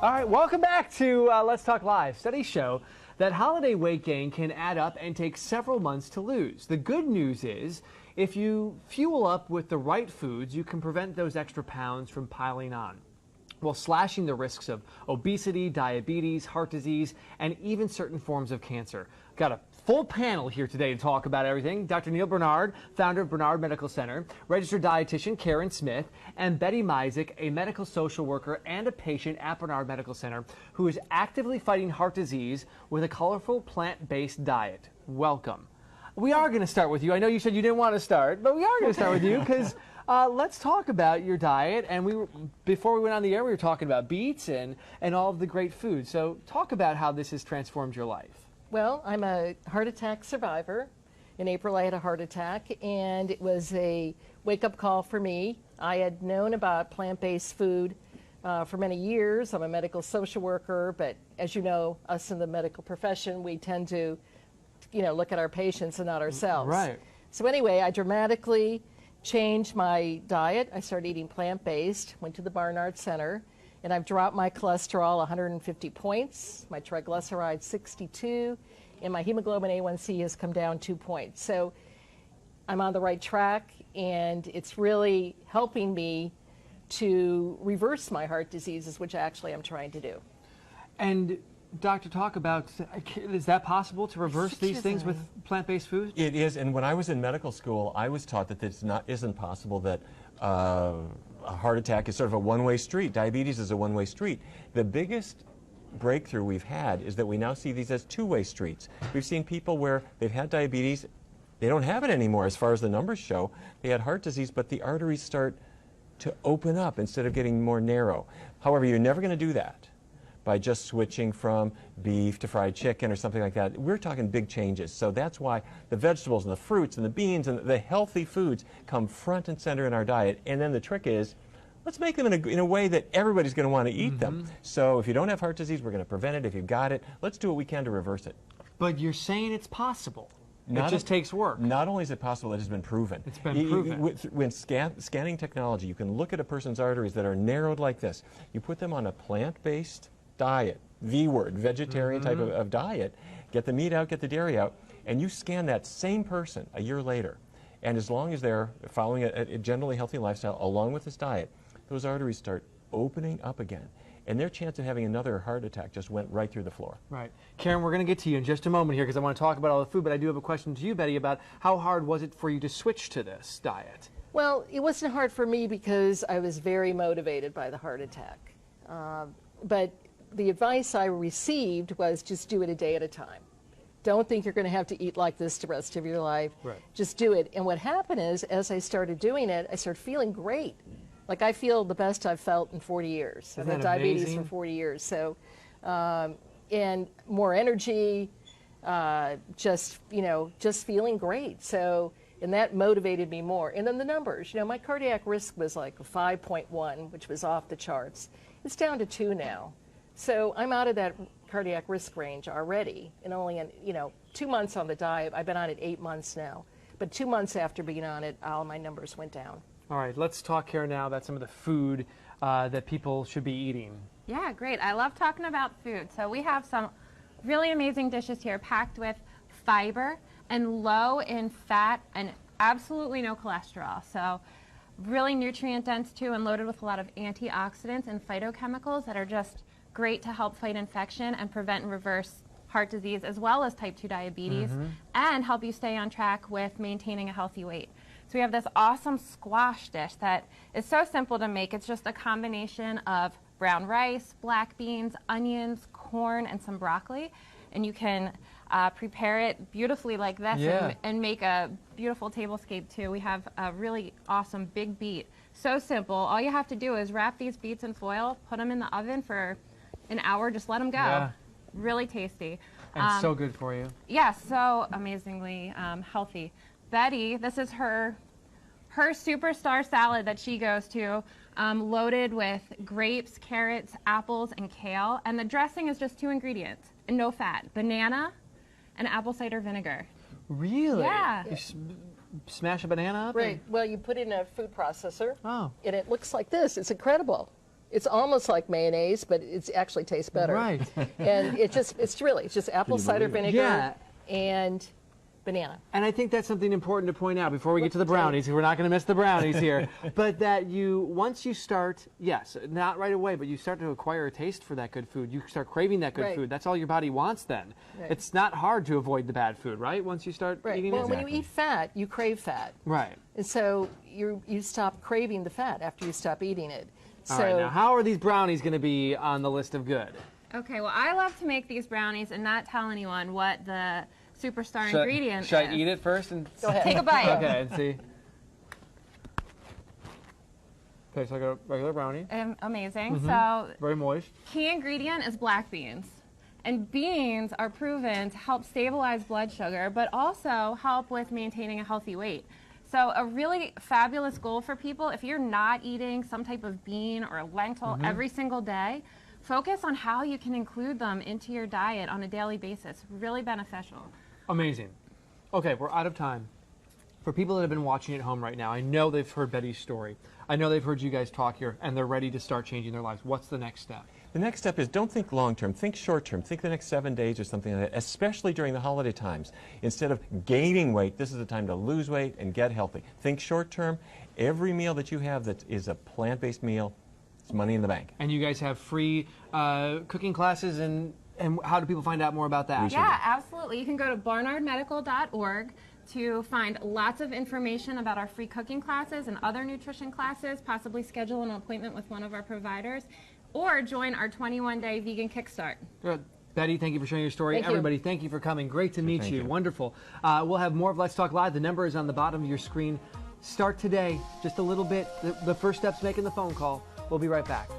All right, welcome back to Let's Talk Live. Studies show that holiday weight gain can add up and take several months to lose. The good news is, if you fuel up with the right foods, you can prevent those extra pounds from piling on, while slashing the risks of obesity, diabetes, heart disease, and even certain forms of cancer. Got a full panel here today to talk about everything. Dr. Neil Bernard, founder of Bernard Medical Center, registered dietitian Karen Smith, and Betty Misick, a medical social worker and a patient at Bernard Medical Center who is actively fighting heart disease with a colorful plant-based diet. Welcome. We are going to start with you. I know you said you didn't want to start, but we are going to start with you because let's talk about your diet. And before we went on the air, we were talking about beets and all of the great food. So talk about how this has transformed your life. Well, I'm a heart attack survivor. In April, I had a heart attack, and it was a wake-up call for me. I had known about plant-based food for many years. I'm a medical social worker, but as you know, us in the medical profession, we tend to, look at our patients and not ourselves. Right. So anyway, I dramatically changed my diet. I started eating plant-based, went to the Barnard Center, and I've dropped my cholesterol 150 points, my triglycerides 62, and my hemoglobin A1C has come down 2 points. So I'm on the right track, and it's really helping me to reverse my heart diseases, which actually I'm trying to do. And Doctor, talk about, is that possible to reverse these things with plant-based food? It is, and when I was in medical school, I was taught that this isn't possible, that a heart attack is sort of a one-way street. Diabetes is a one-way street. The biggest breakthrough we've had is that we now see these as two-way streets. We've seen people where they've had diabetes, they don't have it anymore as far as the numbers show. They had heart disease, but the arteries start to open up instead of getting more narrow. However, you're never going to do that by just switching from beef to fried chicken or something like that. We're talking big changes. So that's why the vegetables and the fruits and the beans and the healthy foods come front and center in our diet. And then the trick is, let's make them in a way that everybody's going to want to eat them. So if you don't have heart disease, we're going to prevent it. If you've got it, let's do what we can to reverse it. But you're saying it's possible. It just takes work. Not only is it possible, it has been proven. It's been proven. When scanning technology, you can look at a person's arteries that are narrowed like this. You put them on a plant-based diet, V-word, vegetarian type of diet, get the meat out, get the dairy out, and you scan that same person a year later. And as long as they're following a generally healthy lifestyle along with this diet, those arteries start opening up again. And their chance of having another heart attack just went right through the floor. Right. Karen, we're going to get to you in just a moment here because I want to talk about all the food, but I do have a question to you, Betty, about how hard was it for you to switch to this diet? Well, it wasn't hard for me because I was very motivated by the heart attack. But the advice I received was just do it a day at a time. Don't think you're going to have to eat like this the rest of your life. Right. Just do it. And what happened is, as I started doing it, I started feeling great. Like I feel the best I've felt in 40 years. I've had diabetes for 40 years. So, and more energy, just feeling great. So, and that motivated me more. And then the numbers, my cardiac risk was like a 5.1, which was off the charts. It's down to 2 now. So I'm out of that cardiac risk range already, and only in 2 months on the diet. I've been on it 8 months now, but 2 months after being on it, all my numbers went down. All right, let's talk here now about some of the food that people should be eating. Yeah, great. I love talking about food. So we have some really amazing dishes here packed with fiber and low in fat and absolutely no cholesterol. So really nutrient dense too, and loaded with a lot of antioxidants and phytochemicals that are just great to help fight infection and prevent and reverse heart disease as well as type 2 diabetes, and help you stay on track with maintaining a healthy weight. So we have this awesome squash dish that is so simple to make. It's just a combination of brown rice, black beans, onions, corn, and some broccoli. And you can prepare it beautifully like this and make a beautiful tablescape too. We have a really awesome big beet. So simple. All you have to do is wrap these beets in foil, put them in the oven for an hour, just let them go. Yeah. Really tasty. And so good for you. Yeah, so amazingly healthy. Betty, this is her superstar salad that she goes to, loaded with grapes, carrots, apples, and kale. And the dressing is just 2 ingredients and no fat: banana and apple cider vinegar. Really? Yeah. You smash a banana up? Right. Well, you put it in a food processor. Oh. And it looks like this. It's incredible. It's almost like mayonnaise, but it actually tastes better. Right. And it's just apple cider vinegar and banana. And I think that's something important to point out before we get to the brownies, because we're not going to miss the brownies here. But that once you start, yes, not right away, but you start to acquire a taste for that good food. You start craving that good food. That's all your body wants then. Right. It's not hard to avoid the bad food, right? Once you start eating it. When you eat fat, you crave fat. Right. And so you stop craving the fat after you stop eating it. All right, now how are these brownies going to be on the list of good? Okay, well, I love to make these brownies and not tell anyone what the superstar ingredient is. Should I eat it first? And go ahead. Take a bite. Okay, and see. Okay, so I got a regular brownie. Amazing. So very moist. Key ingredient is black beans. And beans are proven to help stabilize blood sugar, but also help with maintaining a healthy weight. So a really fabulous goal for people, if you're not eating some type of bean or a lentil every single day, focus on how you can include them into your diet on a daily basis. Really beneficial. Amazing. Okay, we're out of time. For people that have been watching at home right now, I know they've heard Betty's story. I know they've heard you guys talk here, and they're ready to start changing their lives. What's the next step? The next step is don't think long term, think short term. Think the next 7 days or something like that, especially during the holiday times. Instead of gaining weight, this is the time to lose weight and get healthy. Think short term. Every meal that you have that is a plant-based meal, it's money in the bank. And you guys have free cooking classes, and how do people find out more about that? Yeah, absolutely. You can go to barnardmedical.org to find lots of information about our free cooking classes and other nutrition classes, possibly schedule an appointment with one of our providers, or join our 21-day vegan kickstart. Good. Betty, thank you for sharing your story. Thank Everybody, you. thank you for coming. Great to meet you. you. Wonderful. We'll have more of Let's Talk Live. The number is on the bottom of your screen. Start today, just a little bit. The first step's making the phone call. We'll be right back.